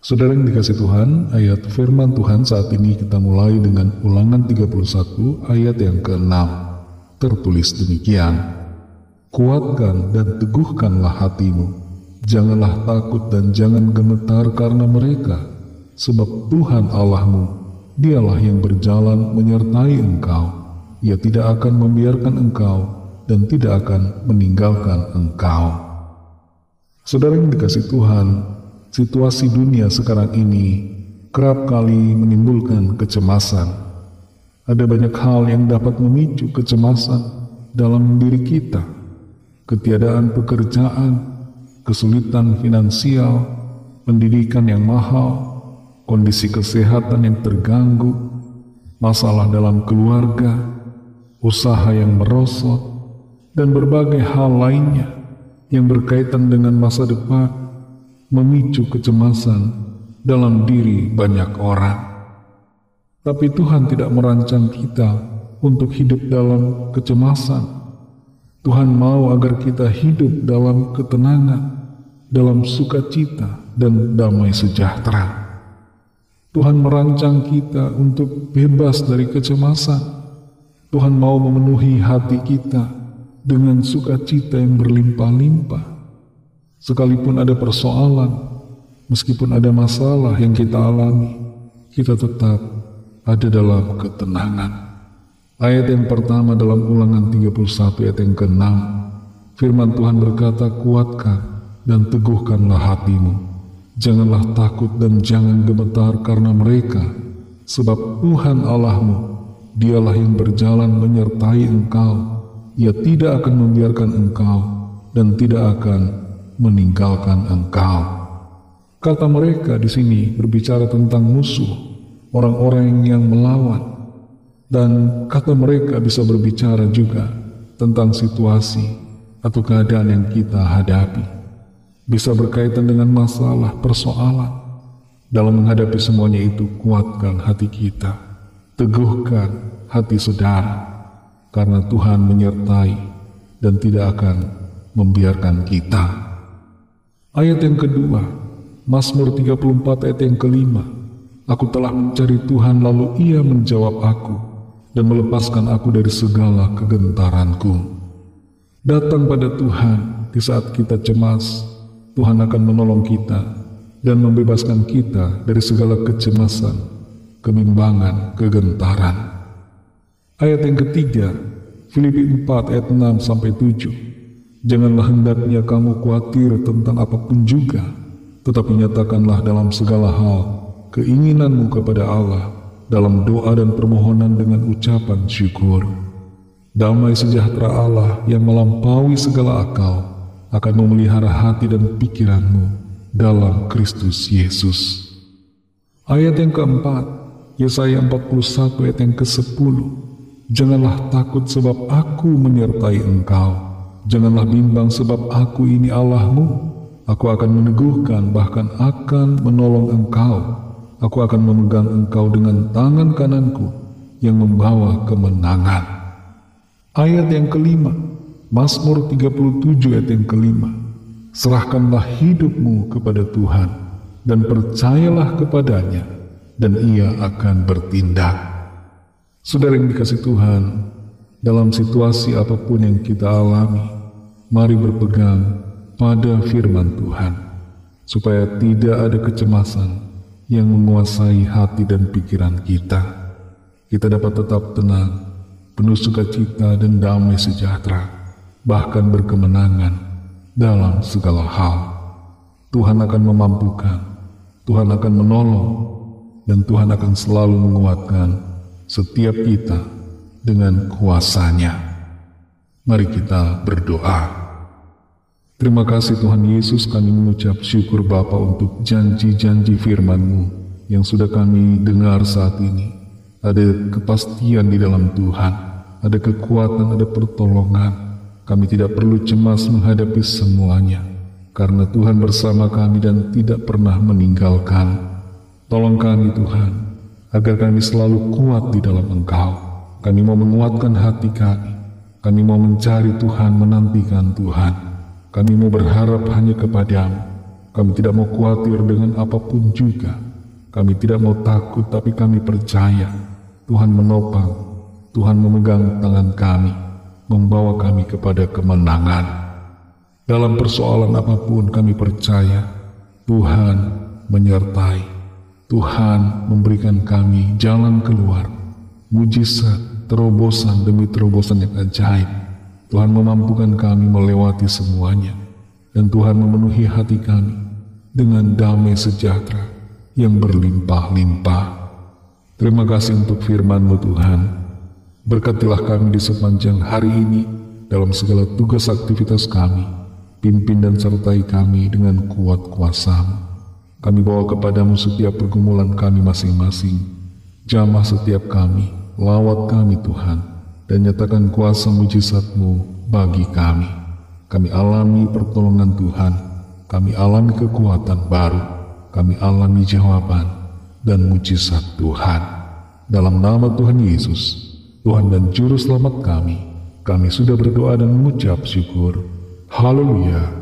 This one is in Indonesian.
Saudara yang dikasih Tuhan, ayat firman Tuhan saat ini kita mulai dengan Ulangan 31 ayat yang ke-6. Tertulis demikian, "Kuatkan dan teguhkanlah hatimu, janganlah takut dan jangan gemetar karena mereka, sebab Tuhan Allahmu, dialah yang berjalan menyertai engkau. Ia tidak akan membiarkan engkau dan tidak akan meninggalkan engkau." Saudara yang dikasih Tuhan, situasi dunia sekarang ini kerap kali menimbulkan kecemasan. Ada banyak hal yang dapat memicu kecemasan dalam diri kita. Ketiadaan pekerjaan, kesulitan finansial, pendidikan yang mahal, kondisi kesehatan yang terganggu, masalah dalam keluarga, usaha yang merosot, dan berbagai hal lainnya yang berkaitan dengan masa depan memicu kecemasan dalam diri banyak orang. Tapi Tuhan tidak merancang kita untuk hidup dalam kecemasan. Tuhan mau agar kita hidup dalam ketenangan, dalam sukacita dan damai sejahtera. Tuhan merancang kita untuk bebas dari kecemasan. Tuhan mau memenuhi hati kita dengan sukacita yang berlimpah-limpah. Sekalipun ada persoalan, meskipun ada masalah yang kita alami, kita tetap ada dalam ketenangan. Ayat yang pertama dalam Ulangan 31 ayat yang ke-6, firman Tuhan berkata, "Kuatkan dan teguhkanlah hatimu, janganlah takut dan jangan gemetar karena mereka, sebab Tuhan Allahmu, dialah yang berjalan menyertai engkau. Ia tidak akan membiarkan engkau dan tidak akan meninggalkan engkau." Kata mereka di sini berbicara tentang musuh, orang-orang yang melawan, dan kata mereka bisa berbicara juga tentang situasi atau keadaan yang kita hadapi. Bisa berkaitan dengan masalah, persoalan. Dalam menghadapi semuanya itu, kuatkan hati kita, teguhkan hati saudara, karena Tuhan menyertai dan tidak akan membiarkan kita. Ayat yang kedua, Mazmur 34 ayat yang ke-5, "Aku telah mencari Tuhan lalu Ia menjawab aku dan melepaskan aku dari segala kegentaranku." Datang pada Tuhan di saat kita cemas. Tuhan akan menolong kita dan membebaskan kita dari segala kecemasan, kebimbangan, kegentaran. Ayat yang ketiga, Filipi 4 ayat 6-7, "Janganlah hendaknya kamu khawatir tentang apapun juga, tetapi nyatakanlah dalam segala hal keinginanmu kepada Allah dalam doa dan permohonan dengan ucapan syukur. Damai sejahtera Allah yang melampaui segala akal akan memelihara hati dan pikiranmu dalam Kristus Yesus." Ayat yang keempat, Yesaya 41 ayat yang ke-10, "Janganlah takut sebab aku menyertai engkau. Janganlah bimbang sebab aku ini Allahmu. Aku akan meneguhkan bahkan akan menolong engkau. Aku akan memegang engkau dengan tangan kananku yang membawa kemenangan." Ayat yang kelima, Mazmur 37 ayat yang kelima, "Serahkanlah hidupmu kepada Tuhan dan percayalah kepadanya dan Ia akan bertindak." Saudara yang dikasih Tuhan, dalam situasi apapun yang kita alami, mari berpegang pada firman Tuhan, supaya tidak ada kecemasan yang menguasai hati dan pikiran kita. Kita dapat tetap tenang, penuh sukacita dan damai sejahtera, bahkan berkemenangan dalam segala hal. Tuhan akan memampukan, Tuhan akan menolong, dan Tuhan akan selalu menguatkan setiap kita dengan kuasa-Nya. Mari kita berdoa. Terima kasih Tuhan Yesus, kami mengucap syukur Bapa untuk janji-janji firman-Mu yang sudah kami dengar saat ini. Ada kepastian di dalam Tuhan, ada kekuatan, ada pertolongan. Kami tidak perlu cemas menghadapi semuanya, karena Tuhan bersama kami dan tidak pernah meninggalkan. Tolong kami Tuhan, agar kami selalu kuat di dalam Engkau. Kami mau menguatkan hati kami. Kami mau mencari Tuhan, menantikan Tuhan. Kami mau berharap hanya kepada-Mu. Kami tidak mau khawatir dengan apapun juga. Kami tidak mau takut, tapi kami percaya Tuhan menopang, Tuhan memegang tangan kami, membawa kami kepada kemenangan. Dalam persoalan apapun kami percaya Tuhan menyertai. Tuhan memberikan kami jalan keluar, mujizat, terobosan demi terobosan yang ajaib. Tuhan memampukan kami melewati semuanya, dan Tuhan memenuhi hati kami dengan damai sejahtera yang berlimpah-limpah. Terima kasih untuk firman-Mu Tuhan. Berkatilah kami di sepanjang hari ini dalam segala tugas aktivitas kami. Pimpin dan sertai kami dengan kuat kuasa-Mu. Kami bawa kepadamu setiap pergumulan kami masing-masing. Jamah setiap kami, lawat kami Tuhan, dan nyatakan kuasa mujizat-Mu bagi kami. Kami alami pertolongan Tuhan, kami alami kekuatan baru, kami alami jawaban dan mujizat Tuhan. Dalam nama Tuhan Yesus, Tuhan dan Juru Selamat kami sudah berdoa dan mengucap syukur. Haleluya.